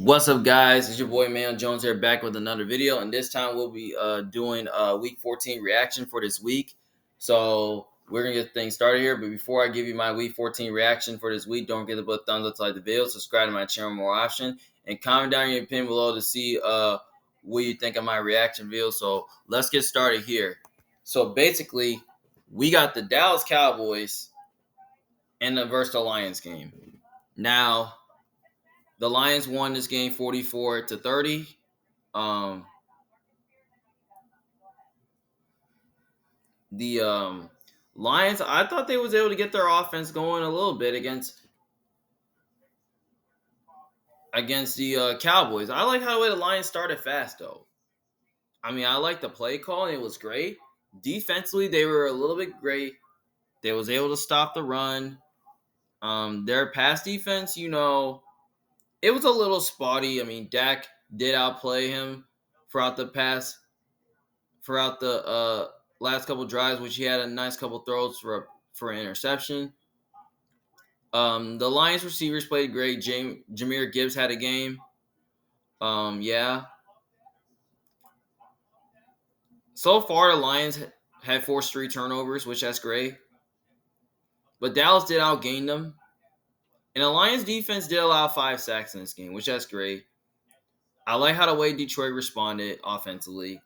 What's up, guys? It's your boy Man Jones here, back with another video, and this time we'll be doing Week 14 reaction for this week. So we're gonna get things started here. But before I give you my Week 14 reaction for this week, don't forget to put a thumbs up to like the video, subscribe to my channel for more options, and comment down your opinion below to see what you think of my reaction video. So let's get started here. So basically, we got the Dallas Cowboys in the versus the Lions game. Now, the Lions won this game 44-30. Um, the Lions, I thought they was able to get their offense going a little bit against the Cowboys. I like how the way the Lions started fast though. I mean, I like the play call and it was great. Defensively, they were a little bit great. They was able to stop the run. Their pass defense, it was a little spotty. I mean, Dak did outplay him throughout the pass throughout the last couple drives, which he had a nice couple throws for an interception. The Lions receivers played great. Jahmyr Gibbs had a game. Yeah. So far, the Lions had forced 3 turnovers, which that's great. But Dallas did outgain them. And the Lions defense did allow 5 sacks in this game, which that's great. I like how the way Detroit responded offensively.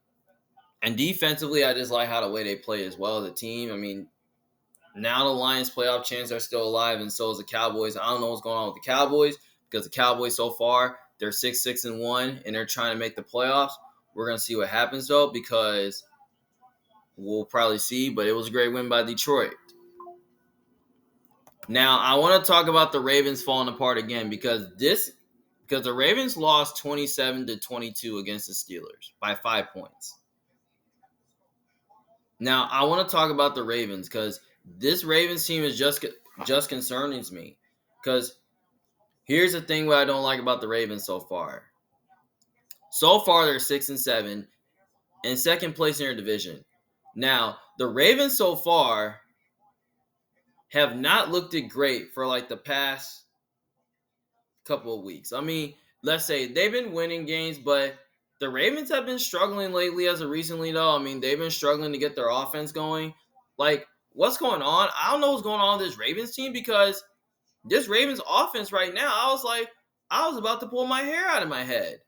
And defensively, I just like how the way they play as well as a team. I mean, now the Lions' playoff chances are still alive, and so is the Cowboys. I don't know what's going on with the Cowboys because the Cowboys so far they're 6-6-1, and they're trying to make the playoffs. We're gonna see what happens though, because we'll probably see. But it was a great win by Detroit. Now I want to talk about the Ravens falling apart again because the Ravens lost 27-22 against the Steelers by 5 points. Now I want to talk about the Ravens because this Ravens team is just concerning me. Because here's the thing what I don't like about the Ravens so far. So far they're 6-7 and second place in their division. Now the Ravens so far have not looked it great for like the past couple of weeks. I mean, let's say they've been winning games, but the Ravens have been struggling lately as of recently, though. I mean, they've been struggling to get their offense going. Like, what's going on? I don't know what's going on with this Ravens team because this Ravens offense right now, I was about to pull my hair out of my head.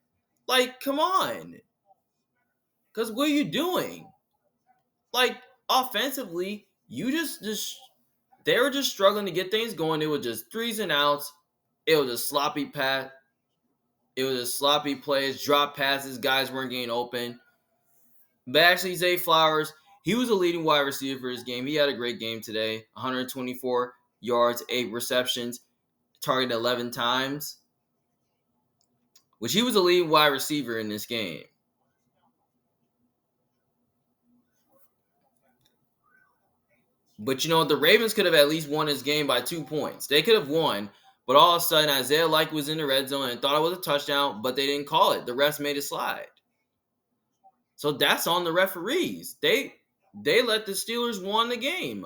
Like, come on. Because what are you doing? Like, offensively, you just they were just struggling to get things going. It was just threes and outs. It was a sloppy pass. It was a sloppy plays, drop passes. Guys weren't getting open. But actually, Zay Flowers, he was a leading wide receiver for his game. He had a great game today. 124 yards, 8 receptions, targeted 11 times, which he was a leading wide receiver in this game. But the Ravens could have at least won this game by 2 points. They could have won, but all of a sudden Isaiah Like was in the red zone and thought it was a touchdown, but they didn't call it. The refs made it slide. So that's on the referees. They let the Steelers win the game.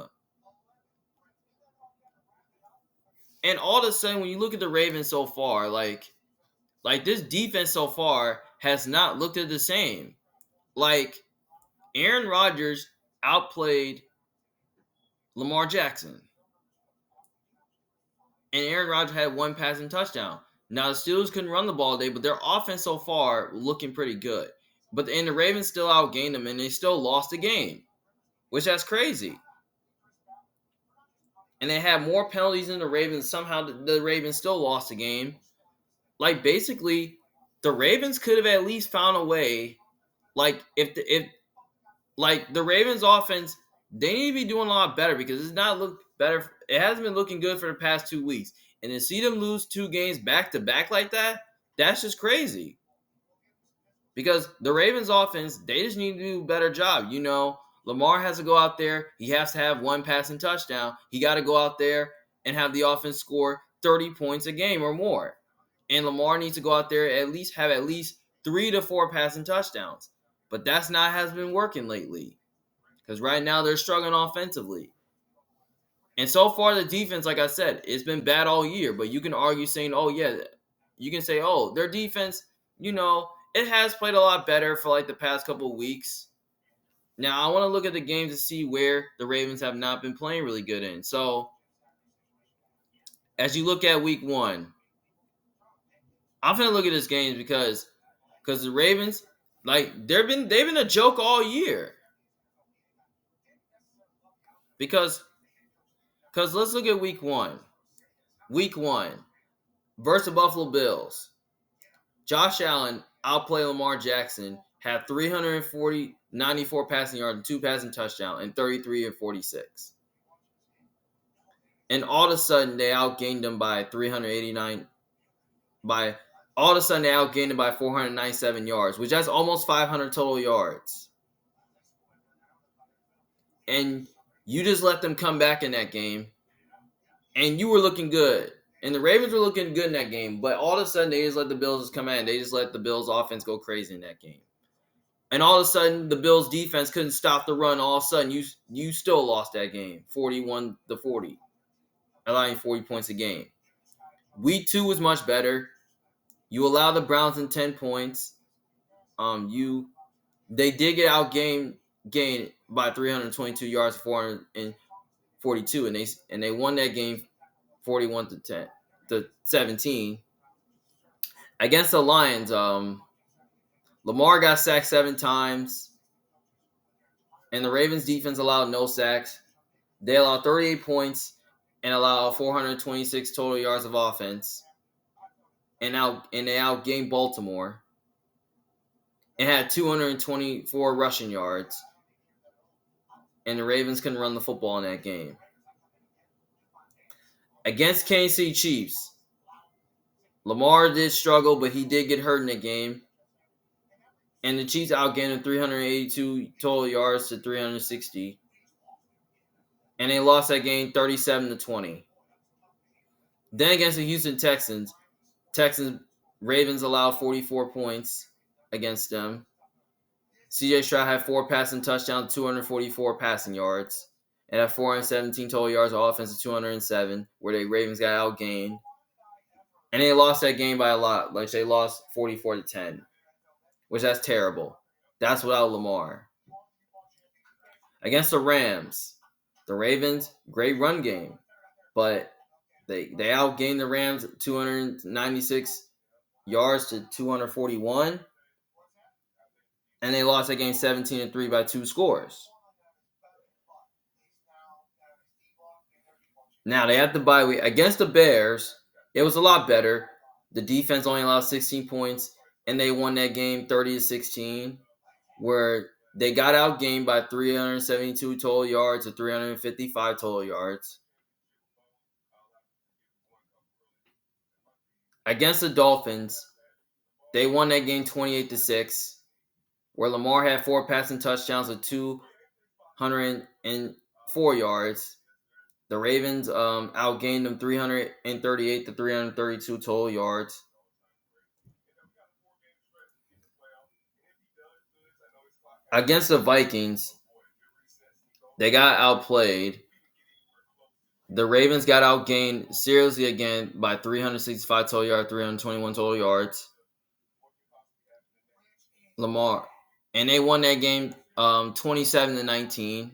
And all of a sudden, when you look at the Ravens so far, like this defense so far has not looked at the same. Like, Aaron Rodgers outplayed Lamar Jackson. And Aaron Rodgers had 1 passing touchdown. Now, the Steelers couldn't run the ball today, but their offense so far looking pretty good. But the Ravens still outgained them, and they still lost the game, which that's crazy. And they had more penalties than the Ravens. Somehow, the Ravens still lost the game. Like, basically, the Ravens could have at least found a way. Like, if the Ravens offense, they need to be doing a lot better because it's not looked better. It hasn't been looking good for the past 2 weeks. And to see them lose 2 games back to back like that, that's just crazy. Because the Ravens offense, they just need to do a better job. Lamar has to go out there. He has to have 1 passing touchdown. He got to go out there and have the offense score 30 points a game or more. And Lamar needs to go out there have at least 3 to 4 passing touchdowns. But that's not has been working lately. Because right now they're struggling offensively. And so far the defense, like I said, it's been bad all year. But you can argue saying, oh yeah, you can say, oh, their defense, it has played a lot better for like the past couple of weeks. Now I want to look at the games to see where the Ravens have not been playing really good in. So as you look at week 1, I'm gonna look at this game because the Ravens, like they've been a joke all year. Because let's look at week 1. Week 1 versus the Buffalo Bills. Josh Allen outplayed Lamar Jackson, had 94 passing yards and 2 passing touchdowns, and 33 and 46. And all of a sudden, they outgained them by 389. All of a sudden, they outgained them by 497 yards, which that's almost 500 total yards. And you just let them come back in that game, and you were looking good. And the Ravens were looking good in that game, but all of a sudden, they just let the Bills just come in. They just let the Bills' offense go crazy in that game. And all of a sudden, the Bills' defense couldn't stop the run. All of a sudden, you still lost that game, 41-40, allowing 40 points a game. Week 2 was much better. You allow the Browns in 10 points. They did get outgained by 322 yards, 442, and they won that game 41-17. Against the Lions, Lamar got sacked 7 times, and the Ravens defense allowed no sacks. They allowed 38 points and allowed 426 total yards of offense, and they outgained Baltimore and had 224 rushing yards, and the Ravens couldn't run the football in that game. Against Kansas City Chiefs, Lamar did struggle, but he did get hurt in the game. And the Chiefs outgained him 382 total yards to 360. And they lost that game 37-20. Then against the Houston Texans, Ravens allowed 44 points against them. CJ Stroud had 4 passing touchdowns, 244 passing yards, and had 417 total yards of offense to 207, where the Ravens got outgained. And they lost that game by a lot. Like, they lost 44-10, which that's terrible. That's without Lamar. Against the Rams, the Ravens, great run game, but they outgained the Rams 296 yards to 241, and they lost that game 17-3 by 2 scores. Now they have the bye week against the Bears. It was a lot better. The defense only allowed 16 points, and they won that game 30-16, where they got outgained by 372 total yards to 355 total yards. Against the Dolphins, they won that game 28-6, where Lamar had 4 passing touchdowns with 204 yards. The Ravens outgained them 338 to 332 total yards. Against the Vikings, they got outplayed. The Ravens got outgained seriously again by 365 total yards, 321 total yards. Lamar. And they won that game 27-19.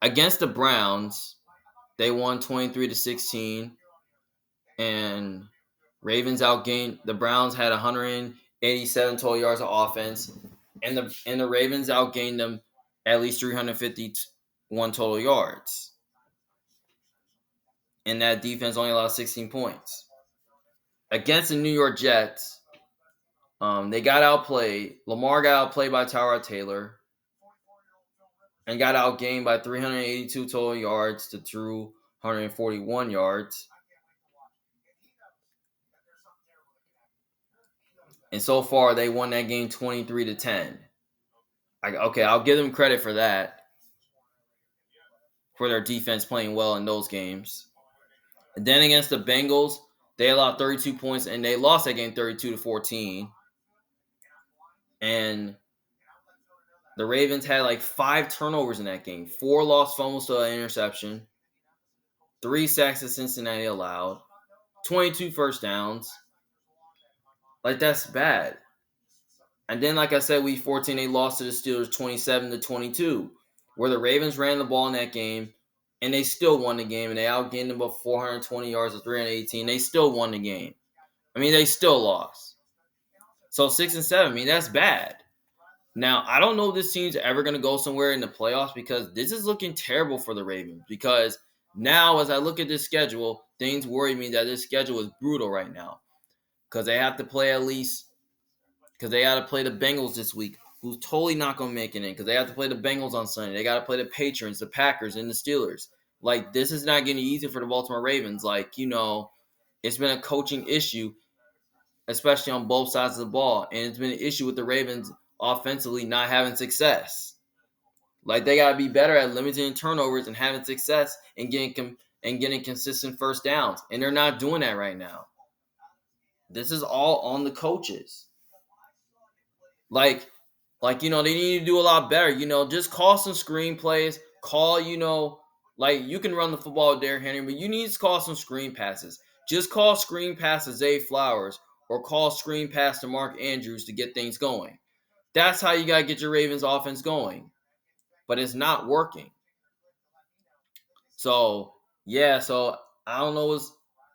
Against the Browns, they won 23-16. And Ravens outgained. The Browns had 187 total yards of offense. And the Ravens outgained them at least 351 total yards. And that defense only allowed 16 points. Against the New York Jets, they got outplayed. Lamar got outplayed by Tyrod Taylor and got outgained by 382 total yards to 241 yards. And so far, they won that game 23-10. I'll give them credit for that, for their defense playing well in those games. And then against the Bengals, they allowed 32 points, and they lost that game 32-14. And the Ravens had like 5 turnovers in that game. 4 lost fumbles to an interception. 3 sacks that Cincinnati allowed. 22 first downs. Like, that's bad. And then, like I said, week 14, they lost to the Steelers 27-22, where the Ravens ran the ball in that game, and they still won the game, and they outgained them about 420 yards or 318. They still won the game. I mean, they still lost. So 6-7, I mean, that's bad. Now, I don't know if this team's ever going to go somewhere in the playoffs because this is looking terrible for the Ravens. Because now, as I look at this schedule, things worry me that this schedule is brutal right now. Because they have to play because they got to play the Bengals this week, who's totally not going to make it in. Because they have to play the Bengals on Sunday. They got to play the Patriots, the Packers, and the Steelers. Like, this is not getting easy for the Baltimore Ravens. Like, it's been a coaching issue, especially on both sides of the ball. And it's been an issue with the Ravens offensively not having success. Like, they got to be better at limiting turnovers and having success and getting consistent first downs. And they're not doing that right now. This is all on the coaches. Like, they need to do a lot better. Just call some screenplays. Call, you can run the football with Derrick Henry, but you need to call some screen passes. Just call screen pass to Zay Flowers or call screen pass to Mark Andrews to get things going. That's how you got to get your Ravens offense going. But it's not working. So, yeah, I don't know what's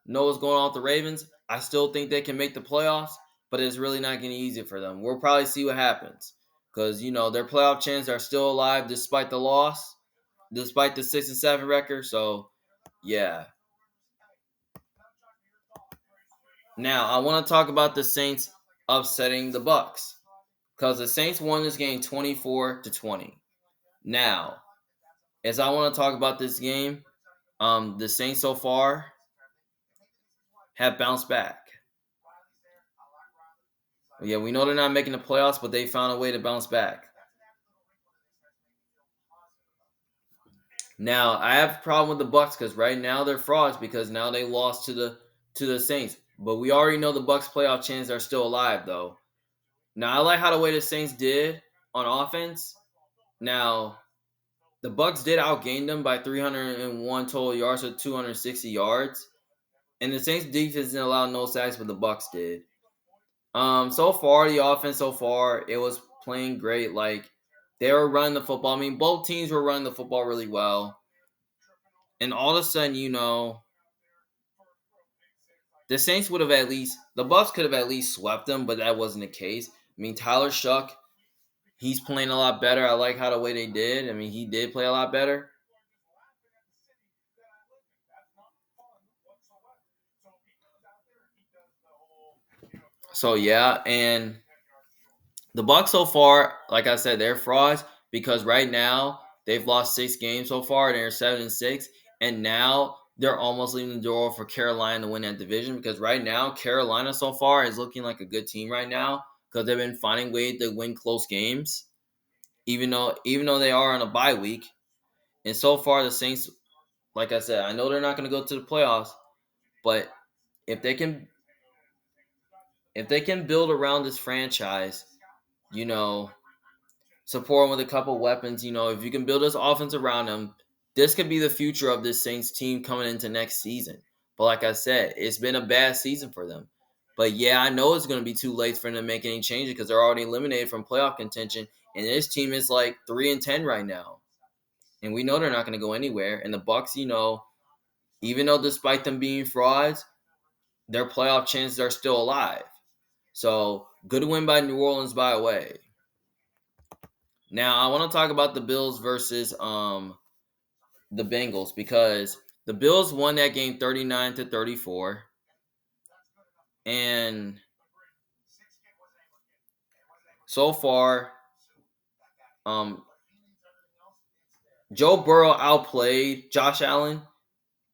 going on with the Ravens. I still think they can make the playoffs, but it's really not getting easy for them. We'll probably see what happens because, their playoff chances are still alive despite the loss, despite the 6-7 record. So, yeah. Now, I want to talk about the Saints upsetting the Bucs because the Saints won this game 24-20. Now, as I want to talk about this game, the Saints so far have bounced back. Yeah, we know they're not making the playoffs, but they found a way to bounce back. Now, I have a problem with the Bucs because right now they're frauds because now they lost to the Saints. But we already know the Bucs playoff chances are still alive, though. Now, I like how the way the Saints did on offense. Now, the Bucs did outgain them by 301 total yards or 260 yards. And the Saints defense didn't allow no sacks, but the Bucs did. So far, the offense it was playing great. Like, they were running the football. I mean, both teams were running the football really well. And all of a sudden, the Saints the Bucs could have at least swept them, but that wasn't the case. I mean, Tyler Shuck, he's playing a lot better. I like how the way they did. I mean, he did play a lot better. So, yeah, and the Bucs so far, like I said, they're frauds because right now they've lost 6 games so far. They're 7-6, and now they're almost leaving the door for Carolina to win that division because right now Carolina so far is looking like a good team right now because they've been finding ways to win close games, even though they are on a bye week. And so far the Saints, like I said, I know they're not going to go to the playoffs, but if they can build around this franchise, support them with a couple weapons. If you can build this offense around them, this could be the future of this Saints team coming into next season. But like I said, it's been a bad season for them. But yeah, I know it's going to be too late for them to make any changes because they're already eliminated from playoff contention. And this team is like 3-10 right now. And we know they're not going to go anywhere. And the Bucs, even though despite them being frauds, their playoff chances are still alive. So, good win by New Orleans by a way. Now, I want to talk about the Bills versus the Bengals because the Bills won that game 39-34. And so far, Joe Burrow outplayed Josh Allen.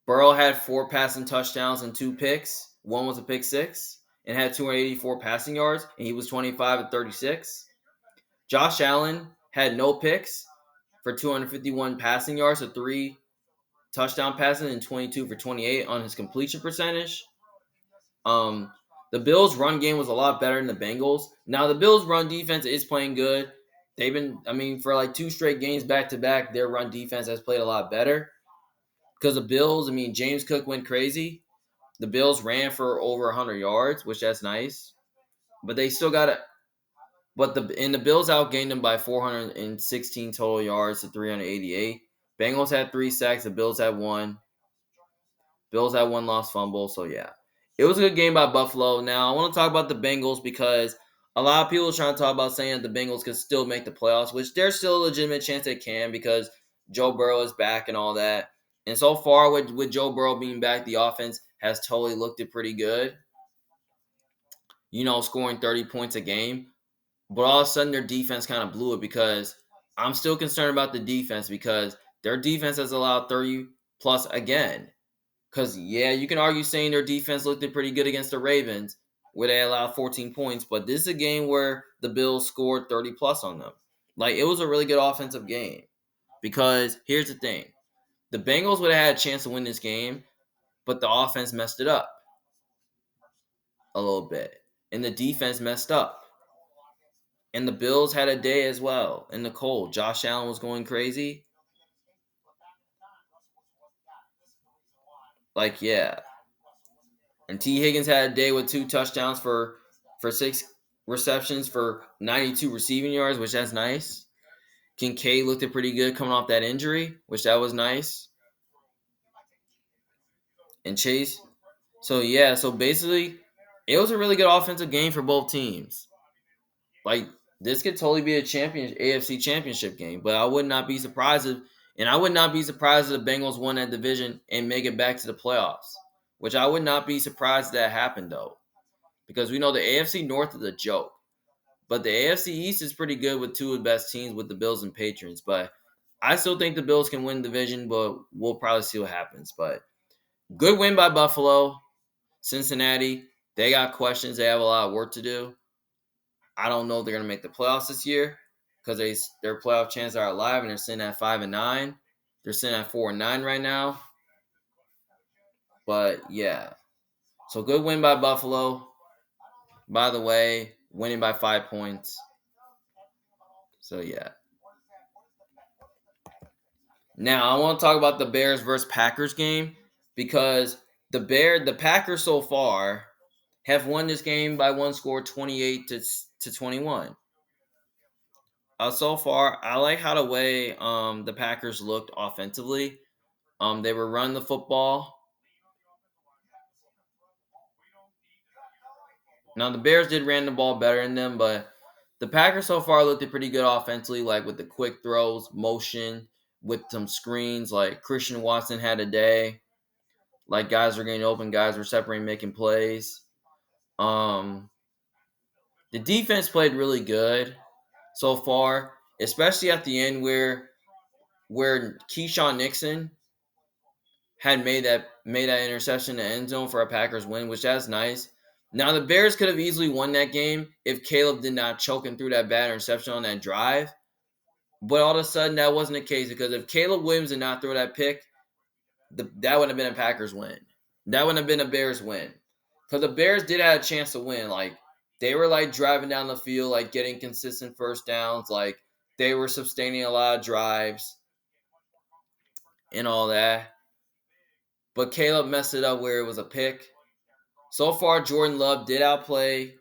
Burrow had 4 passing touchdowns and 2 picks. One was a pick six and had 284 passing yards, and he was 25-36. Josh Allen had no picks for 251 passing yards, so 3 touchdown passes and 22 for 28 on his completion percentage. The Bills' run game was a lot better than the Bengals. Now, the Bills' run defense is playing good. They've been, for like 2 straight games back-to-back, their run defense has played a lot better. Because the Bills, James Cook went crazy. The Bills ran for over 100 yards, which that's nice. But they still got it. But the Bills outgained them by 416 total yards to 388. Bengals had 3 sacks. The Bills had 1. Bills had 1 lost fumble. So yeah, it was a good game by Buffalo. Now I want to talk about the Bengals because a lot of people are trying to talk about saying that the Bengals could still make the playoffs, which there's still a legitimate chance they can because Joe Burrow is back and all that. And so far, with Joe Burrow being back, the offense has totally looked it pretty good. Scoring 30 points a game. But all of a sudden, their defense kind of blew it because I'm still concerned about the defense because their defense has allowed 30 plus again. Because, yeah, you can argue saying their defense looked pretty good against the Ravens where they allowed 14 points. But this is a game where the Bills scored 30 plus on them. Like, it was a really good offensive game. Because here's the thing. The Bengals would have had a chance to win this game, but the offense messed it up a little bit. And the defense messed up. And the Bills had a day as well in the cold. Josh Allen was going crazy. Like, yeah. And T. Higgins had a day with 2 touchdowns for 6 receptions for 92 receiving yards, which that's nice. Kincaid looked pretty good coming off that injury, which that was nice. And Chase. So, yeah. So, basically, it was a really good offensive game for both teams. Like, this could totally be a AFC championship game, but I would not be surprised if the Bengals won that division and make it back to the playoffs. Which I would not be surprised that happened though, because we know the AFC North is a joke, but the AFC East is pretty good with 2 of the best teams with the Bills and Patriots. But I still think the Bills can win the division, but we'll probably see what happens. But good win by Buffalo. Cincinnati, they got questions. They have a lot of work to do. I don't know if they're going to make the playoffs this year because their playoff chances are alive and they're sitting at 5-9. They're sitting at 4-9 right now. But yeah, so good win by Buffalo. By the way, winning by 5 points. So yeah. Now I want to talk about the Bears versus Packers game because the Packers so far have won this game by one score, 28 to 21. So far, I like how the way the Packers looked offensively. They were running the football. Now the Bears did ran the ball better than them, but the Packers so far looked pretty good offensively, like with the quick throws, motion, with some screens. Like Christian Watson had a day. Like guys were getting open, guys were separating, making plays. The defense played really good so far, especially at the end where Keyshawn Nixon had made that interception in the end zone for a Packers win, which that's nice. Now the Bears could have easily won that game if Caleb did not choke him through that bad interception on that drive. But all of a sudden that wasn't the case because if Caleb Williams did not throw that pick, that would have been a Packers win. That would have been a Bears win. Because the Bears did have a chance to win. Like they were like driving down the field, like getting consistent first downs, like they were sustaining a lot of drives and all that. But Caleb messed it up where it was a pick. So far, Jordan Love did outplay.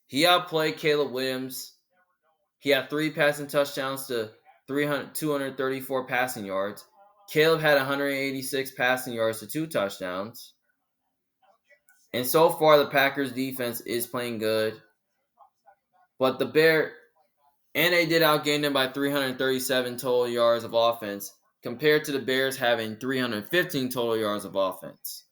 He outplayed Caleb Williams. He had 3 passing touchdowns to 234 passing yards. Caleb had 186 passing yards to 2 touchdowns. And so far, the Packers defense is playing good. But they did outgain them by 337 total yards of offense compared to the Bears having 315 total yards of offense.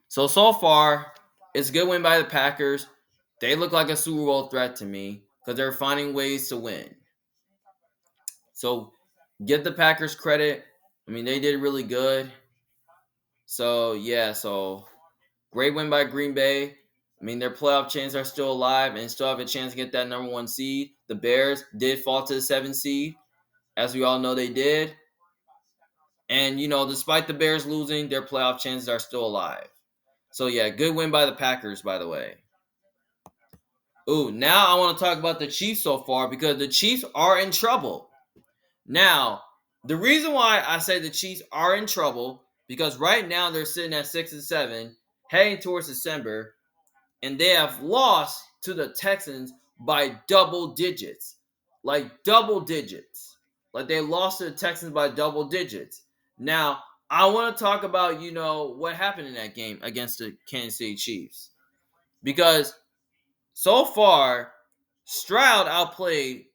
So far, it's a good win by the Packers. They look like a Super Bowl threat to me because they're finding ways to win. So give the Packers credit. I mean, they did really good. So, yeah, great win by Green Bay. I mean, their playoff chances are still alive and still have a chance to get that number 1 seed. The Bears did fall to the 7th seed. As we all know, they did. And, despite the Bears losing, their playoff chances are still alive. So, yeah, good win by the Packers, by the way. Ooh, now I want to talk about the Chiefs so far because the Chiefs are in trouble. Now, The reason why I say the Chiefs are in trouble because right now they're sitting at 6-7, heading towards December, and they have lost to the Texans by double digits. Like double digits. Like they lost to the Texans by double digits. Now, I want to talk about, what happened in that game against the Kansas City Chiefs. Because so far, Stroud outplayed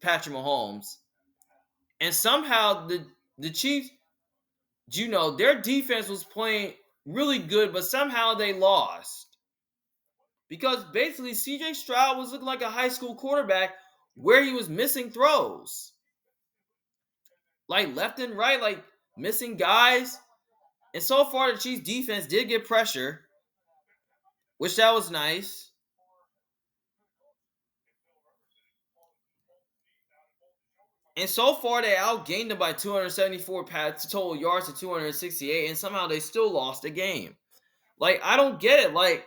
Patrick Mahomes, and somehow the Chiefs, their defense was playing really good, but somehow they lost. Because basically CJ Stroud was looking like a high school quarterback where he was missing throws. Like left and right, like missing guys. And so far the Chiefs defense did get pressure, which that was nice. And so far they outgained them by 274 total yards to 268, and somehow they still lost the game. Like I don't get it. Like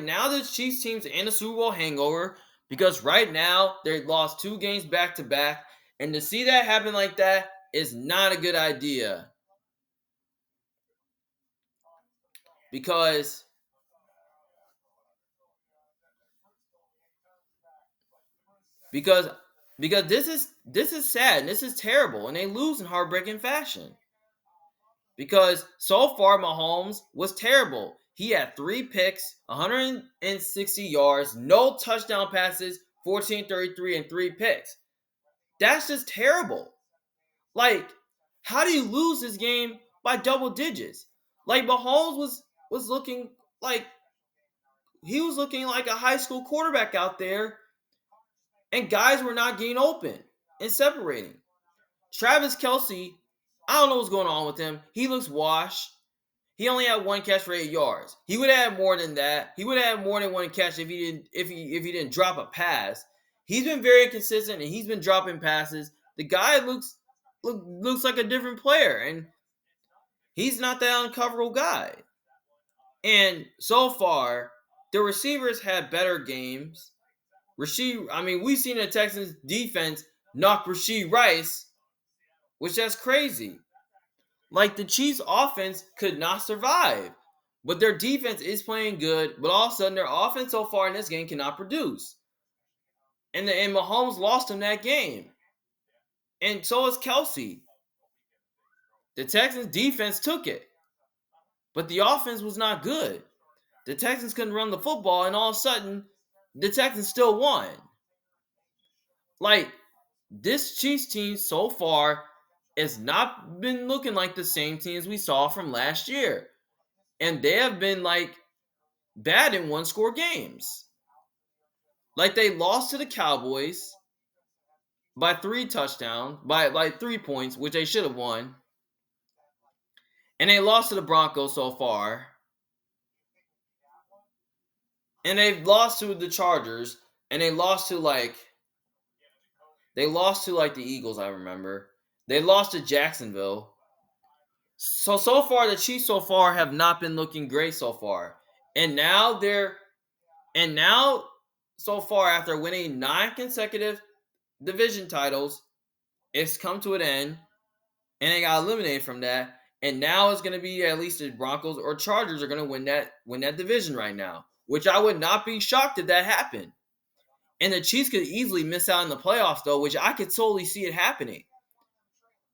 now the Chiefs team's in a Super Bowl hangover because right now they lost 2 games back to back, and to see that happen like that is not a good idea. Because because because this is sad and this is terrible, and they lose in heartbreaking fashion. Because so far Mahomes was terrible. He had 3 picks, 160 yards, no touchdown passes, 1433, and 3 picks. That's just terrible. Like, how do you lose this game by double digits? Like Mahomes was looking like he was looking like a high school quarterback out there, and guys were not getting open and separating. Travis Kelce, I don't know what's going on with him. He looks washed. He only had 1 catch for 8 yards. He would have had more than that. He would have had more than 1 catch if he didn't drop a pass. He's been very consistent and he's been dropping passes. The guy looks like a different player, and he's not that uncoverable guy. And so far, the receivers had better games. We've seen the Texans defense knock Rashee Rice, which that's crazy. Like the Chiefs offense could not survive. But their defense is playing good, but all of a sudden their offense so far in this game cannot produce. And Mahomes lost him that game. And so is Kelce. The Texans defense took it. But the offense was not good. The Texans couldn't run the football, and all of a sudden, the Texans still won. Like, this Chiefs team so far has not been looking like the same teams we saw from last year. And they have been like bad in 1-score games. Like they lost to the Cowboys by 3 touchdowns, by like 3 points, which they should have won. And they lost to the Broncos so far. And they've lost to the Chargers, and they lost to the Eagles, I remember. They lost to Jacksonville. So far the Chiefs so far have not been looking great so far. And now so far after winning 9 consecutive division titles, it's come to an end, and they got eliminated from that. And now it's going to be at least the Broncos or Chargers are going to win that division right now, which I would not be shocked if that happened. And the Chiefs could easily miss out in the playoffs, though, which I could totally see it happening.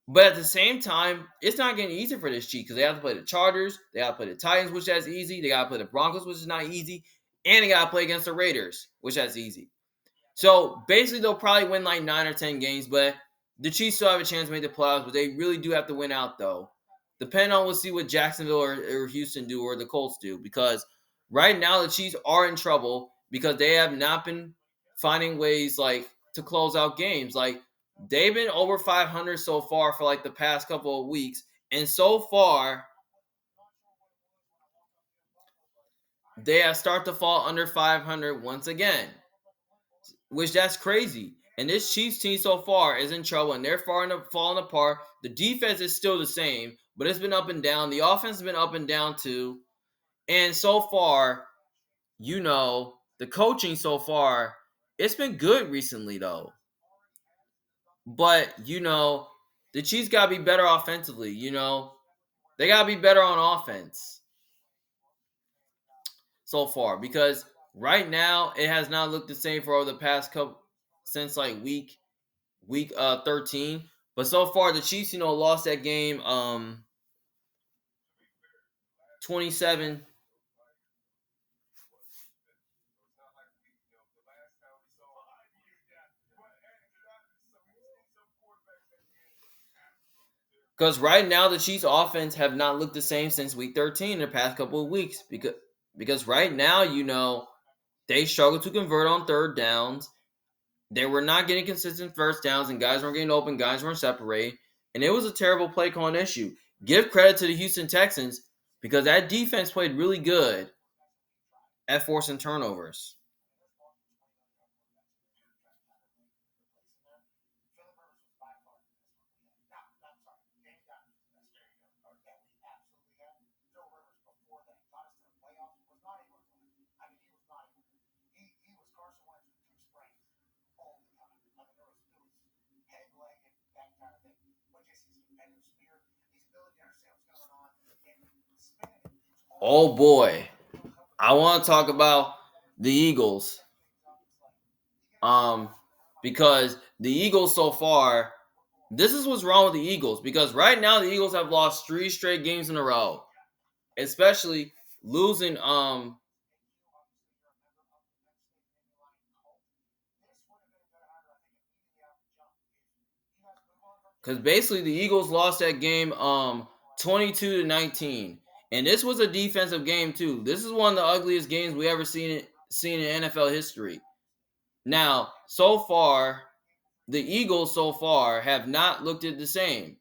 But at the same time, it's not getting easy for this Chiefs because they have to play the Chargers, they got to play the Titans, which that's easy. They got to play the Broncos, which is not easy, and they got to play against the Raiders, which that's easy. So basically, they'll probably win like 9 or 10 games, but the Chiefs still have a chance to make the playoffs. But they really do have to win out, though. Depending on, we'll see what Jacksonville or Houston do or the Colts do, because right now the Chiefs are in trouble because they have not been finding ways to close out games. Like they've been over 500 so far for the past couple of weeks, and so far they have started to fall under 500 once again, which that's crazy. And this Chiefs team so far is in trouble, and they're falling apart. The defense is still the same, but it's been up and down. The offense has been up and down too. And so far, the coaching so far, it's been good recently though. But the Chiefs gotta be better offensively. They gotta be better on offense so far because right now it has not looked the same for over the past couple since like week 13. But so far the Chiefs, lost that game 27. Because right now the Chiefs offense have not looked the same since week 13 in the past couple of weeks. Because right now, they struggle to convert on third downs. They were not getting consistent first downs, and guys weren't getting open, guys weren't separating. And it was a terrible play calling issue. Give credit to the Houston Texans because that defense played really good at forcing turnovers. Oh boy, I want to talk about the Eagles. Um, because the Eagles so far, this is what's wrong with the Eagles. Because right now the Eagles have lost 3 straight games in a row, especially losing. Because basically the Eagles lost that game 22-19, and this was a defensive game too. This is one of the ugliest games we ever seen in NFL history. Now, so far, the Eagles so far have not looked at the same.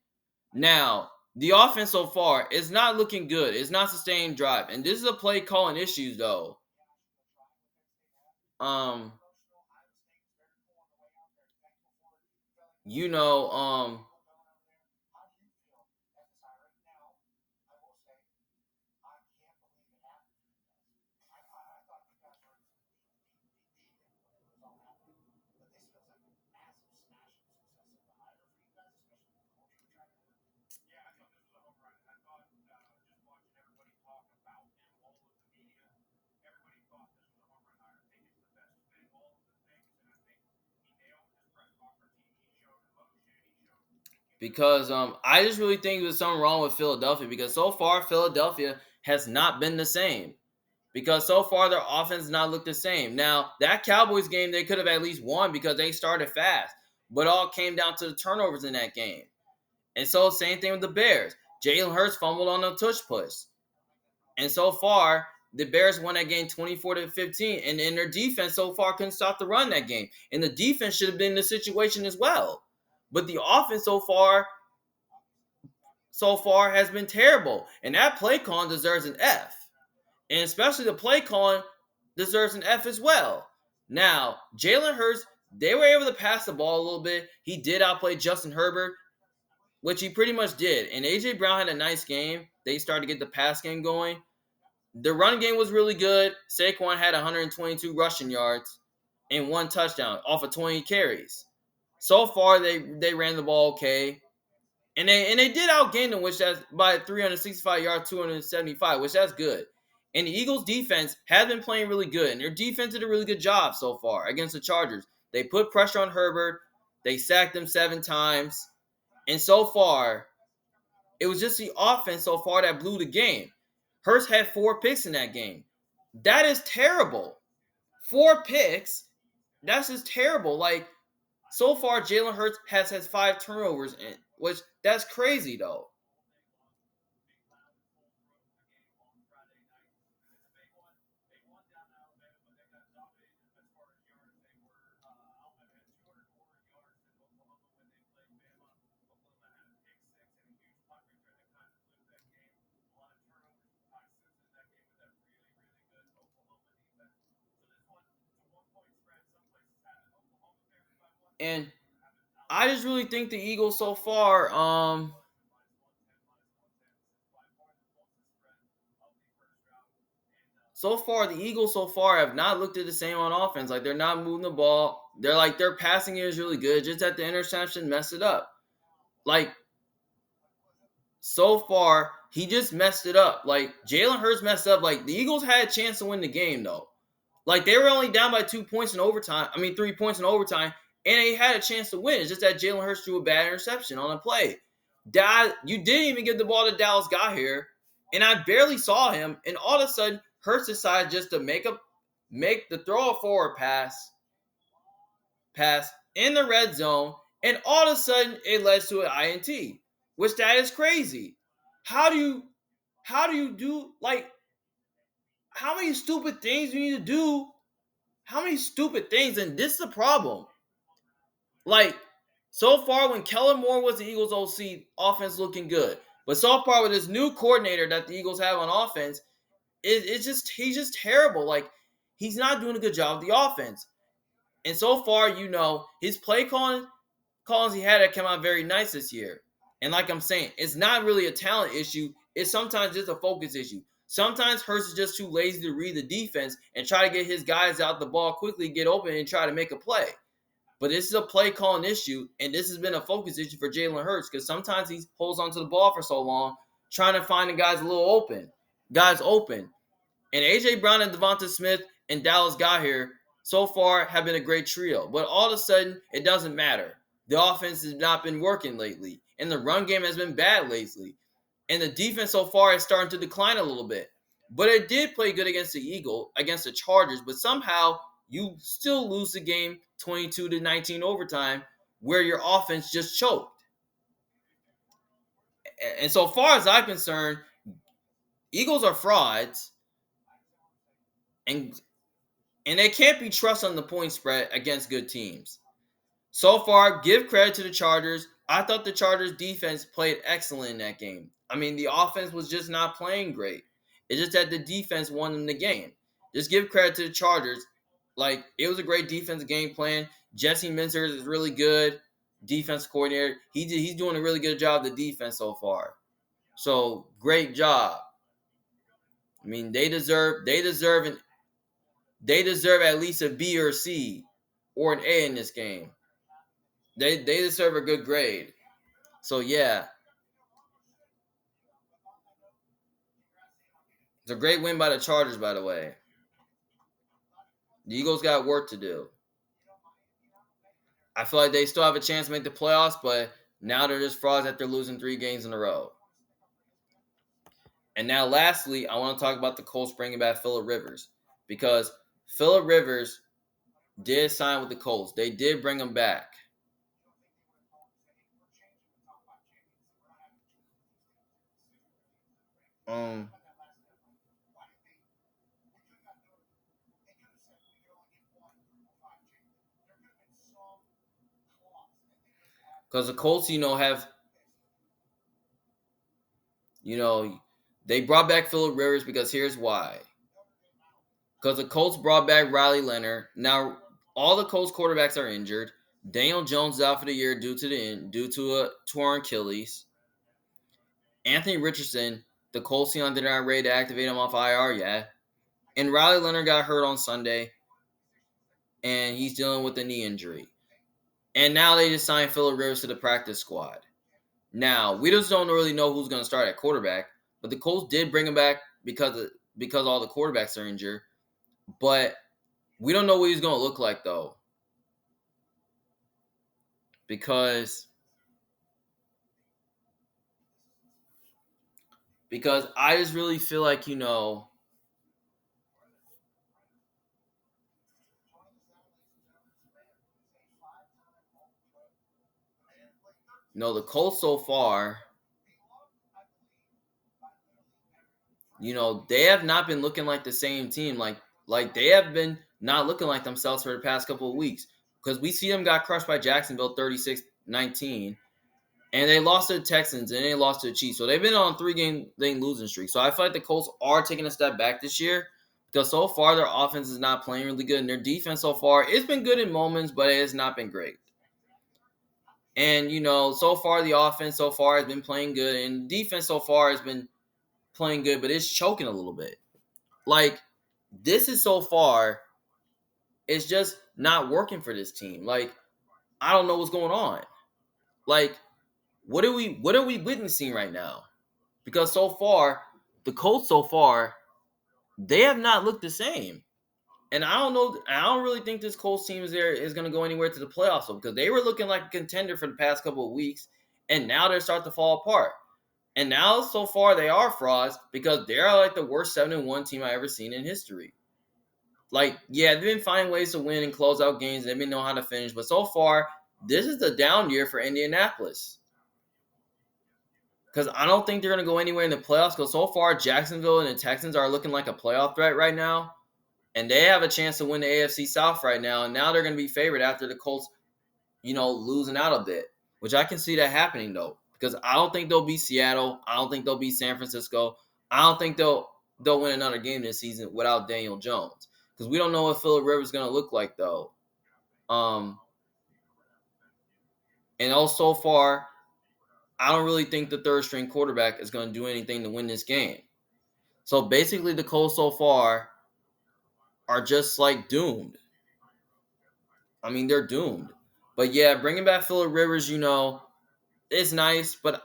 Now, the offense so far is not looking good. It's not sustaining drive. And this is a play calling issues though. Um, you know, because I just really think there's something wrong with Philadelphia because so far Philadelphia has not been the same. Because so far their offense does not look the same. Now, that Cowboys game they could have at least won because they started fast. But all came down to the turnovers in that game. And so same thing with the Bears. Jalen Hurts fumbled on a tush push. And so far, the Bears won that game 24-15. And in their defense so far couldn't stop the run that game. And the defense should have been in the situation as well. But the offense so far has been terrible. And that play calling deserves an F. And especially the play calling deserves an F as well. Now, Jalen Hurts, they were able to pass the ball a little bit. He did outplay Justin Herbert, which he pretty much did. And A.J. Brown had a nice game. They started to get the pass game going. The run game was really good. Saquon had 122 rushing yards and 1 touchdown off of 20 carries. So far, they ran the ball okay. And they did outgain them, which that's by 365 yards, 275, which that's good. And the Eagles defense has been playing really good, and their defense did a really good job so far against the Chargers. They put pressure on Herbert. They sacked him 7 times. And so far, it was just the offense so far that blew the game. Hurts had 4 picks in that game. That is terrible. 4 picks. That's just terrible. Like, so far, Jalen Hurts has 5 turnovers, which that's crazy though. And I just really think the Eagles so far the Eagles so far have not looked at the same on offense. Like they're not moving the ball. their passing is really good. Just that the interception messed it up. Like so far, he just messed it up. Like Jalen Hurts messed up. Like the Eagles had a chance to win the game though. Like they were only down by 2 points in overtime. 3 points in overtime, and they had a chance to win. It's just that Jalen Hurts threw a bad interception on a play. You didn't even give the ball to Dallas Goedert, and I barely saw him. And all of a sudden, Hurts decided just to throw a forward pass in the red zone, and all of a sudden it led to an INT, which that is crazy. How do you do like how many stupid things you need to do? How many stupid things? And this is the problem. Like, so far when Kellen Moore was the Eagles OC, offense looking good. But so far with this new coordinator that the Eagles have on offense, he's just terrible. Like, he's not doing a good job of the offense. And so far, his play calls he had that come out very nice this year. And like I'm saying, it's not really a talent issue. It's sometimes just a focus issue. Sometimes Hurts is just too lazy to read the defense and try to get his guys out the ball quickly, get open, and try to make a play. But this is a play calling issue, and this has been a focus issue for Jalen Hurts because sometimes he holds onto the ball for so long, trying to find the guys open. And A.J. Brown and Devonta Smith and Dallas Goedert so far have been a great trio. But all of a sudden, it doesn't matter. The offense has not been working lately, and the run game has been bad lately. And the defense so far is starting to decline a little bit. But it did play good against the Chargers, but somehow you still lose the game 22-19 overtime where your offense just choked. And so far as I'm concerned, Eagles are frauds, and they can't be trusted on the point spread against good teams. So far, give credit to the Chargers. I thought the Chargers defense played excellent in that game. The offense was just not playing great. It's just that the defense won them the game. Just give credit to the Chargers. Like, it was a great defensive game plan. Jesse Minter is really good defense coordinator. He's doing a really good job of the defense so far. So, great job. They deserve at least a B or C or an A in this game. They deserve a good grade. So, yeah. It's a great win by the Chargers, by the way. The Eagles got work to do. I feel like they still have a chance to make the playoffs, but now they're just frauds that they're losing 3 games in a row. And now, lastly, I want to talk about the Colts bringing back Phillip Rivers. Because Phillip Rivers did sign with the Colts. They did bring him back. Because the Colts, they brought back Phillip Rivers because here's why. Because the Colts brought back Riley Leonard. Now, all the Colts quarterbacks are injured. Daniel Jones is out for the year due to a torn Achilles. Anthony Richardson, the Colts did not ready to activate him off IR yet. And Riley Leonard got hurt on Sunday, and he's dealing with a knee injury. And now they just signed Phillip Rivers to the practice squad. Now, we just don't really know who's going to start at quarterback, but the Colts did bring him back because all the quarterbacks are injured. But we don't know what he's going to look like, though. Because I just really feel like, the Colts so far, they have not been looking like the same team. Like they have been not looking like themselves for the past couple of weeks. Because we see them got crushed by Jacksonville 36-19. And they lost to the Texans and they lost to the Chiefs. So they've been on a 3-game losing streak. So I feel like the Colts are taking a step back this year. Because so far their offense is not playing really good. And their defense so far, it's been good in moments, but it has not been great. And, so far the offense so far has been playing good. And defense so far has been playing good, but it's choking a little bit. Like, this is so far, it's just not working for this team. Like, I don't know what's going on. Like, what are we witnessing right now? Because so far, the Colts they have not looked the same. And I don't know. I don't really think this Colts team is going to go anywhere to the playoffs because they were looking like a contender for the past couple of weeks, and now they're starting to fall apart. And now, so far, they are frauds because they're like the worst 7-1 team I ever seen in history. Like, yeah, they've been finding ways to win and close out games. They've been knowing how to finish, but so far, this is the down year for Indianapolis. Because I don't think they're going to go anywhere in the playoffs. Because so far, Jacksonville and the Texans are looking like a playoff threat right now. And they have a chance to win the AFC South right now. And now they're going to be favored after the Colts, losing out a bit. Which I can see that happening, though. Because I don't think they'll beat Seattle. I don't think they'll beat San Francisco. I don't think they'll win another game this season without Daniel Jones. Because we don't know what Phillip Rivers is going to look like, though. And also, so far, I don't really think the third-string quarterback is going to do anything to win this game. So basically, the Colts so far are just like doomed. I mean, they're doomed. But yeah, bringing back Phillip Rivers, it's nice, but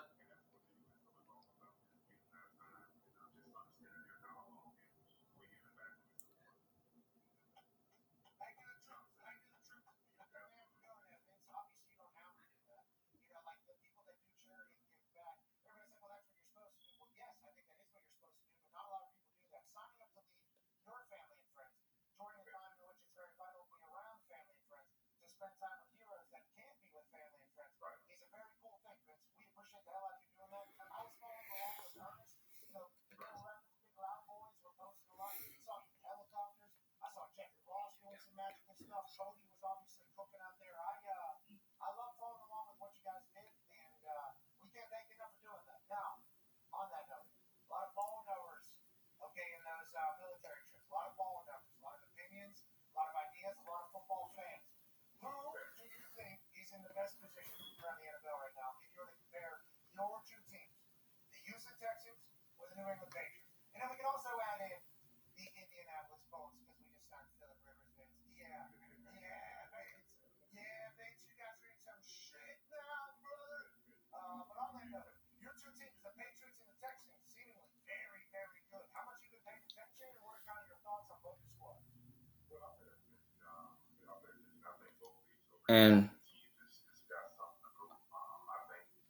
and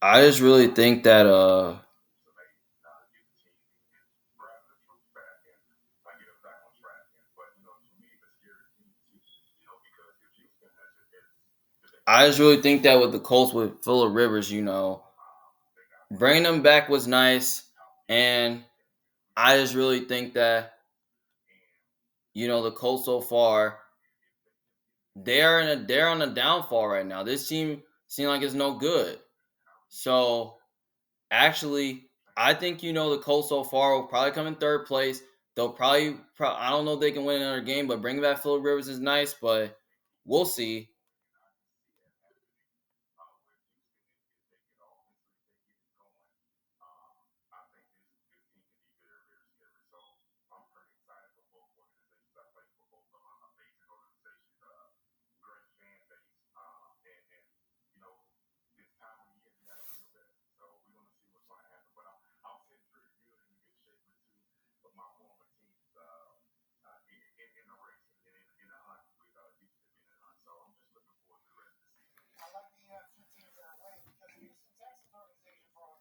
I just really think that with the Colts with Phillip Rivers, bringing them back was nice, and I just really think that the Colts so far they're on a downfall right now. This team seems like it's no good. So actually, I think the Colts so far will probably come in third place. They'll probably I don't know if they can win another game, but bringing back Phillip Rivers is nice, but we'll see.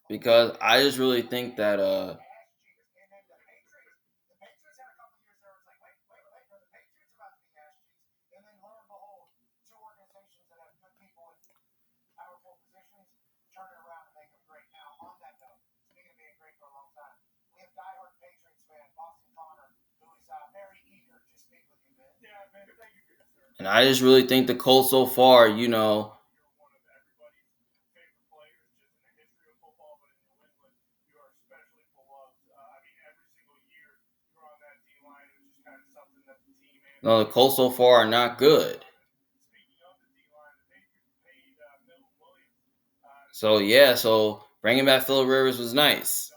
Because I just really think that and I just really think the Colts so far, no, the Colts so far are not good. So yeah, so bringing back Phillip Rivers was nice.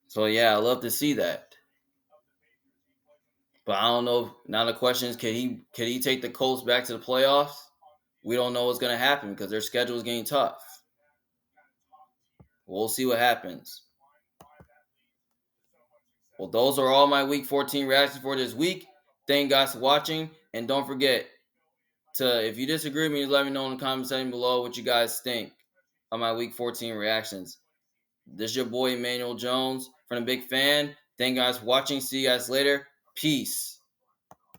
So yeah, I love to see that. But I don't know. Now the question is, can he take the Colts back to the playoffs? We don't know what's going to happen because their schedule is getting tough. We'll see what happens. Well, those are all my Week 14 reactions for this week. Thank you guys for watching. And don't forget to, if you disagree with me, let me know in the comment section below what you guys think of my Week 14 reactions. This is your boy Emmanuel Jones from The Big Fan. Thank you guys for watching. See you guys later. Peace.